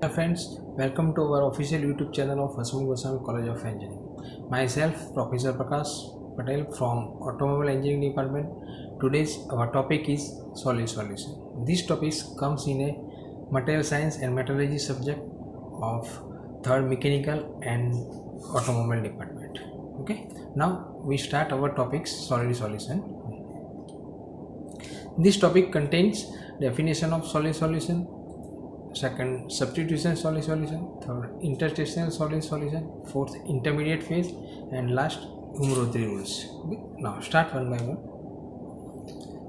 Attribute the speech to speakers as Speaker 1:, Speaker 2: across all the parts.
Speaker 1: Hi friends, welcome to our official YouTube channel of Hasmukh Goswami College of Engineering. Myself, Professor Prakash Patel from Automobile Engineering Department. Today's our topic is solid solution. This topic comes in a material science and metallurgy subject of third mechanical and automobile department. Okay, now we start our topics solid solution. This topic contains definition of solid solution, second substitution solid solution, third interstitial solid solution, fourth intermediate phase, and last Umrotri rules. Okay. Now start one by one.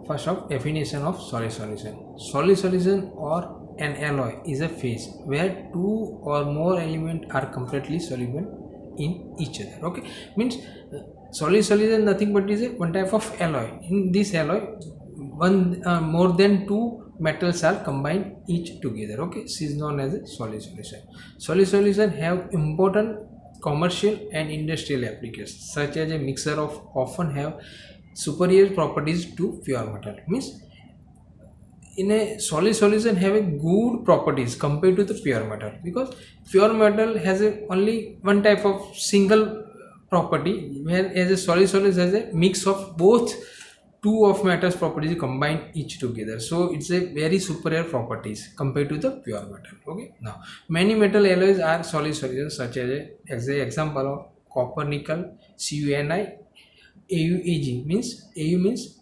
Speaker 1: First of definition of solid solution. Solid solution or an alloy is a phase where two or more elements are completely soluble in each other. Okay, means solid solution nothing but is a one type of alloy. In this alloy, one more than two metals are combined each together. Okay, this is known as a solid solution. Solid solution have important commercial and industrial applications, such as a mixture of often have superior properties to pure metal. Means in a solid solution have a good properties compared to the pure metal, because pure metal has only one type of single property, whereas a solid solution has a mix of both two of metals properties combined each together, so it's a very superior properties compared to the pure metal. Okay, now many metal alloys are solid solutions, such as a example of copper nickel CuNi, AuAg means Au means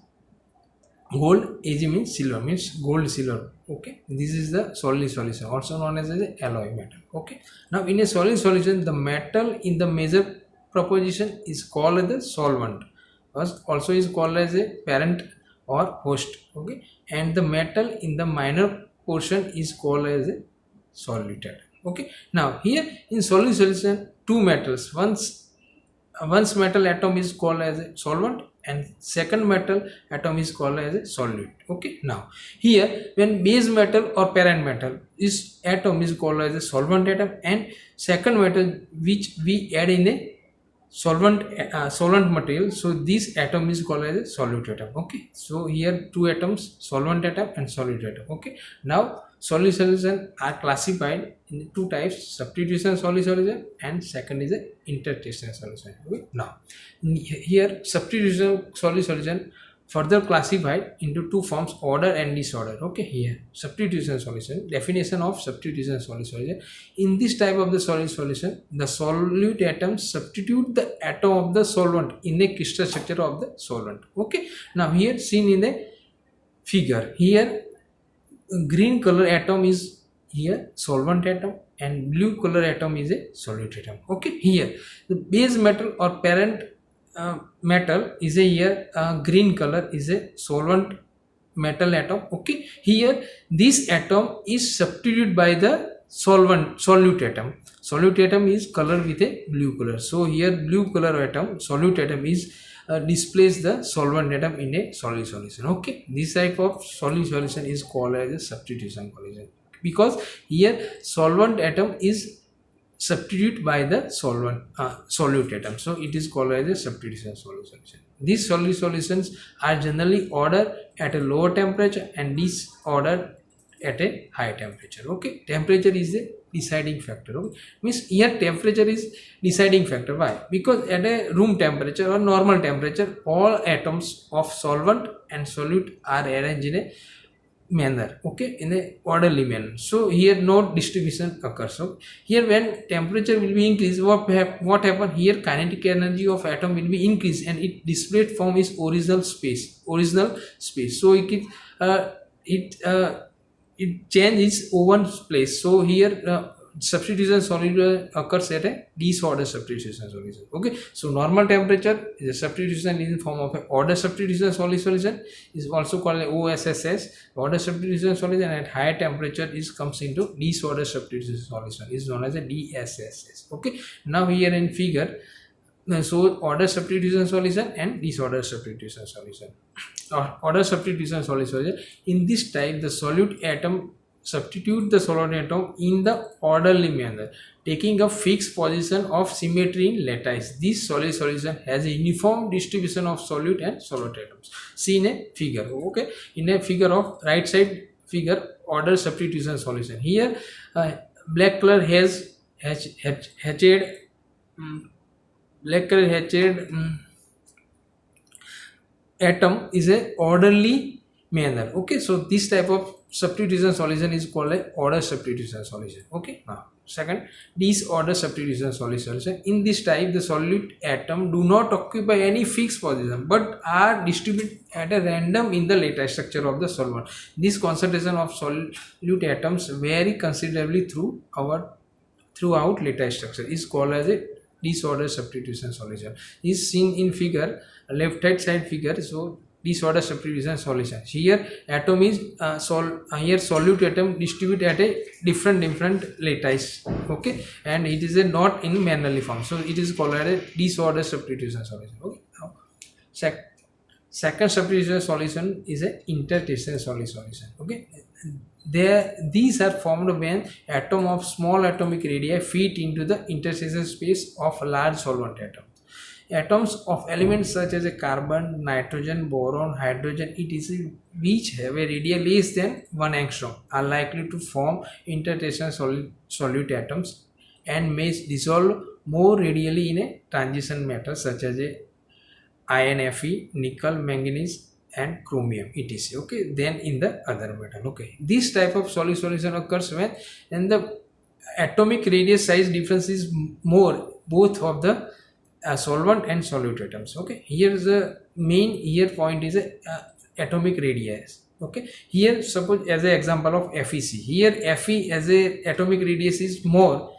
Speaker 1: gold, Ag means silver, means gold silver. Okay, this is the solid solution, also known as a alloy metal. Okay, now in a solid solution the metal in the major proposition is called the solvent, also is called as a parent or host. Okay, and the metal in the minor portion is called as a solute. Okay, now here in solid solution two metals, once metal atom is called as a solvent and second metal atom is called as a solute. Okay, now here when base metal or parent metal is atom is called as a solvent atom, and second metal which we add in a solvent material, so this atom is called as a solute atom. Okay, so here two atoms, solvent atom and solute atom. Okay, now solid solution are classified in two types: substitution solid solution and second is a interstitial solution. Okay, now here substitution solid solution further classified into two forms: order and disorder. Okay, here substitution solution, definition of substitution solid solution. In this type of the solid solution, the solute atom substitute the atom of the solvent in a crystal structure of the solvent. Okay, now here seen in the figure, here green color atom is here solvent atom and blue color atom is a solute atom. Okay, here the base metal or parent metal is a here green color is a solvent metal atom. Okay, here this atom is substituted by the solute atom. Solute atom is colored with a blue color, so here blue color atom solute atom is displace the solvent atom in a solid solution. Okay, this type of solid solution is called as a substitution solution, because here solvent atom is substitute by the solute atom, so it is called as a substitution solution. These solid solutions are generally ordered at a lower temperature and disordered at a high temperature. Okay, temperature is the deciding factor. Okay, means here temperature is deciding factor. Why? Because at a room temperature or normal temperature, all atoms of solvent and solute are arranged in a manner, okay, in a orderly manner, so here no distribution occurs. So here when temperature will be increased, what happen here, kinetic energy of atom will be increased and it displayed form is original space. So it changes one place, so here substitution solution occurs at a disorder substitution solution. Okay, so normal temperature is a substitution in form of an order substitution solid solution, is also called OSSS, order substitution solution, and at higher temperature is comes into disorder substitution solution, is known as a DSSS. Okay, now here in figure, so order substitution solution and disorder substitution solution. Order substitution solution, in this type the solute atom substitute the solvent atom in the orderly manner, taking a fixed position of symmetry in lattice. This solid solution has a uniform distribution of solute and solvent atoms. See in a figure. Okay, in a figure of right side figure, order substitution solution. Here black color has hatched black color hatched atom is a orderly manner. Okay, so this type of substitution solution is called a order substitution solution. Okay, now second, disorder substitution solution. In this type, the solute atom do not occupy any fixed position but are distributed at a random in the lattice structure of the solvent. This concentration of solute atoms vary considerably throughout lattice structure is called as a disorder substitution solution. Is seen in figure, left hand side figure. So disorder substitution solution, here atom is here solute atom distribute at a different lattice. Okay, and it is a not in Mannerly form, so it is called as a disorder substitution solution. Okay, now second substitution solution is a interstitial solution. Okay, these are formed when atom of small atomic radii fit into the interstitial space of large solvent atom. Atoms of elements such as a carbon, nitrogen, boron, hydrogen, etc., which have a radius less than 1 angstrom, are likely to form interstitial solute atoms and may dissolve more readily in a transition matter such as a iron Fe, nickel, manganese, and chromium, etc. Okay, then in the other metal. Okay, this type of solution occurs when the atomic radius size difference is more both of the solvent and solute atoms. Okay, here the main point is a atomic radius. Okay, here suppose as an example of FeC, here Fe as a atomic radius is more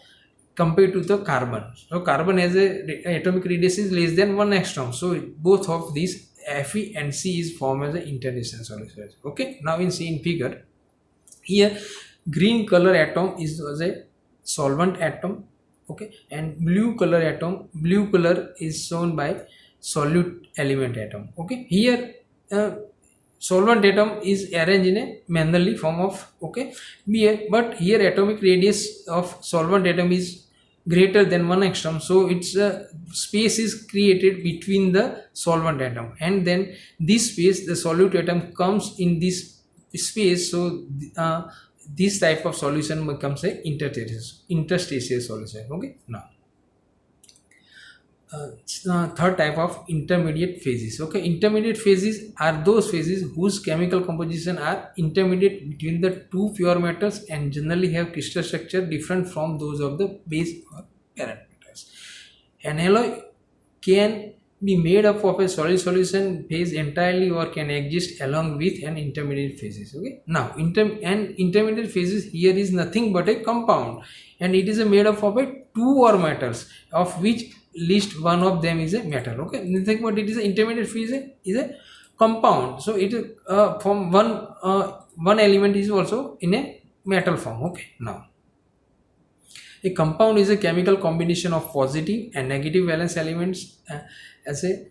Speaker 1: compared to the carbon. So carbon has a atomic radius is less than 1 angstrom. So both of these Fe and C is formed as an interstitial solution. Okay, now in figure, here green color atom is a solvent atom. Okay, and blue color is shown by solute element atom. Okay, here solvent atom is arranged in a Mannerly form of, okay, but here atomic radius of solvent atom is greater than 1 angstrom, so its space is created between the solvent atom, and then this space, the solute atom comes in this space. So this type of solution becomes a interstitial solution. Okay, now third type of intermediate phases. Okay, intermediate phases are those phases whose chemical composition are intermediate between the two pure metals and generally have crystal structure different from those of the base or parent metals. An alloy can be made up of a solid solution phase entirely or can exist along with an intermediate phases. Okay, now intermediate phases here is nothing but a compound, and it is made up of a two or metals of which least one of them is a metal. Okay, think what it is. Intermediate phase is a compound, so it is from one element is also in a metal form. Okay, now a compound is a chemical combination of positive and negative valence elements. As a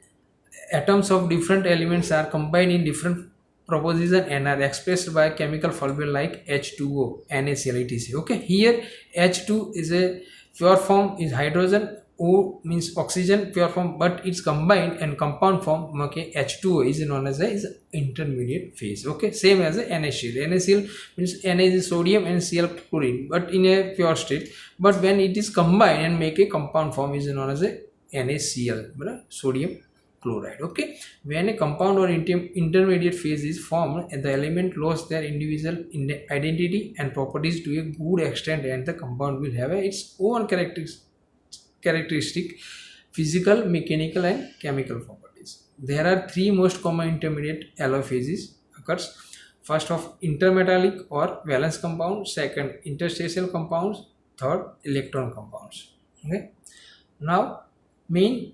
Speaker 1: atoms of different elements are combined in different proposition and are expressed by chemical formula like H2O, NaCl, etc. Okay, here H2 is a pure form is hydrogen, O means oxygen pure form, but it's combined and compound form. Okay, H2O is known as a intermediate phase. Okay, same as a NaCl. NaCl means Na is sodium and Cl chlorine, but in a pure state. But when it is combined and make a compound form is known as a NaCl, sodium chloride. Okay, when a compound or intermediate phase is formed, the element lost their individual identity and properties to a good extent, and the compound will have its own characteristic physical, mechanical, and chemical properties. There are three most common intermediate alloy phases occurs. First of intermetallic or valence compound, second interstitial compounds, third electron compounds. Okay, now main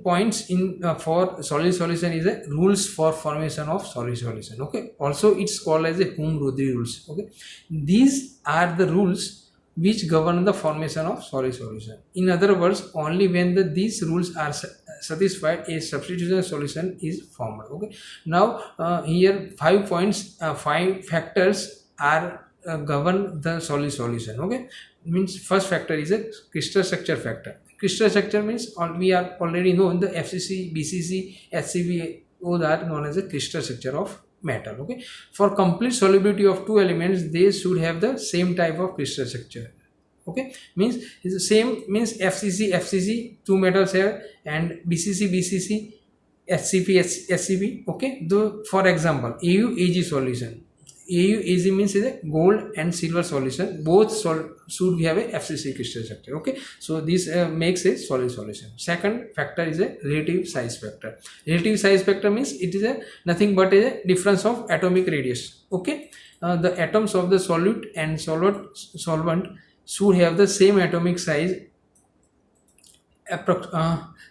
Speaker 1: points in for solid solution is a rules for formation of solid solution. Okay, also it's called as a Hume-Rodrie rules. Okay, these are the rules which govern the formation of solid solution. In other words, only when these rules are satisfied, a substitution solution is formed. Okay, now here 5 points, 5 factors are govern the solid solution. Okay, means first factor is a crystal structure factor. Crystal structure means we are already know the FCC, BCC, HCB, those are known as a crystal structure of metal. Okay, for complete solubility of two elements, they should have the same type of crystal structure. Okay, means it's the same, means FCC two metals here, and BCC SCP. Okay, though for example AuAg solution, AuAg means is a gold and silver solution, both should have a FCC crystal structure. Okay, so this makes a solid solution. Second factor is a relative size factor. Relative size factor means it is a nothing but a difference of atomic radius. Okay, the atoms of the solute and solvent should have the same atomic size,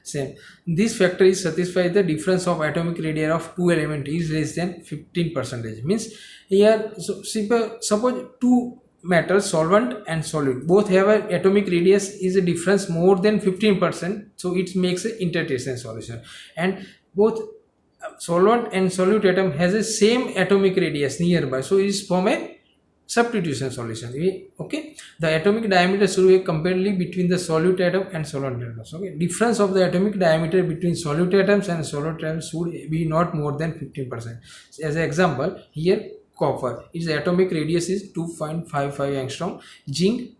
Speaker 1: same. This factor is satisfied the difference of atomic radii of two element is less than 15%. Means here, so suppose two metals, solvent and solute, both have an atomic radius is a difference more than 15%, so it makes an intertestan solution. And both solvent and solute atom has a same atomic radius nearby, so it is form a substitution solution. Okay, the atomic diameter should be completely between the solute atom and solvent atoms. Okay, difference of the atomic diameter between solute atoms and solvent atoms should be not more than 15%. As an example, here copper, its atomic radius is 2.55 angstrom. Zinc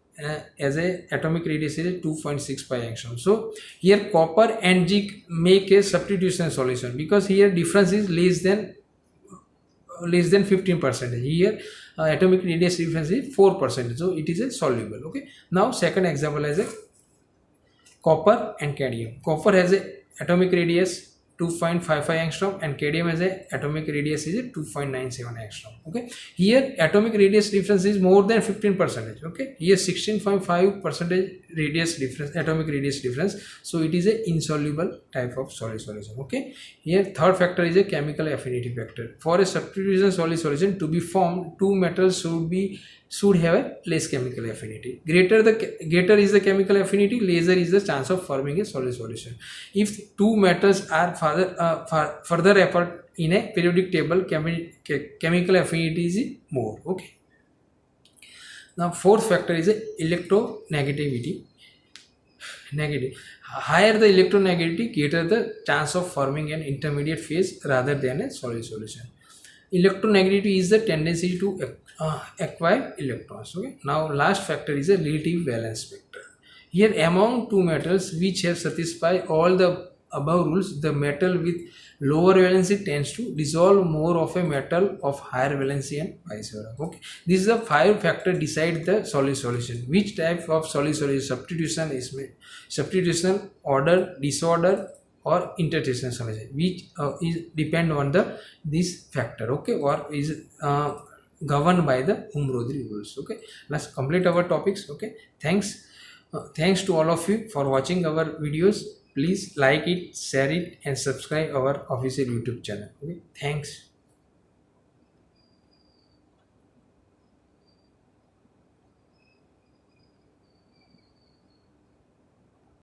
Speaker 1: as a atomic radius is 2.65 angstrom. So here copper and zinc make a substitution solution because here difference is less than 15%. Here atomic radius difference is 4%, so it is a soluble. Okay, now second example is a copper and cadmium. Copper has a atomic radius 2.55 angstrom and cadmium has a atomic radius is 2.97 angstrom. Okay, here atomic radius difference is more than 15%. Okay, here 16.5% radius difference, atomic radius difference, so it is a insoluble type of solid solution. Okay, here third factor is a chemical affinity factor. For a substitution solid solution to be formed, two metals should have a less chemical affinity. Greater is the chemical affinity, lesser is the chance of forming a solid solution. If two metals are further apart in a periodic table, chemical affinity is more. Okay, now fourth factor is a electronegativity. Higher the electronegativity, greater the chance of forming an intermediate phase rather than a solid solution. Electronegativity is the tendency to acquire electrons. Okay, now last factor is a relative valence factor. Here among two metals which have satisfied all the above rules, the metal with lower valency tends to dissolve more of a metal of higher valency and vice versa. Okay, this is the five factor decide the solid solution. Which type of solid solution substitution is made, substitution, order, disorder or intertestan solution, which is depend on this factor. Okay, or is governed by the Umrodri rules. Okay, let's complete our topics. Okay, thanks to all of you for watching our videos. Please like it, share it and subscribe our official YouTube channel. Okay, thanks.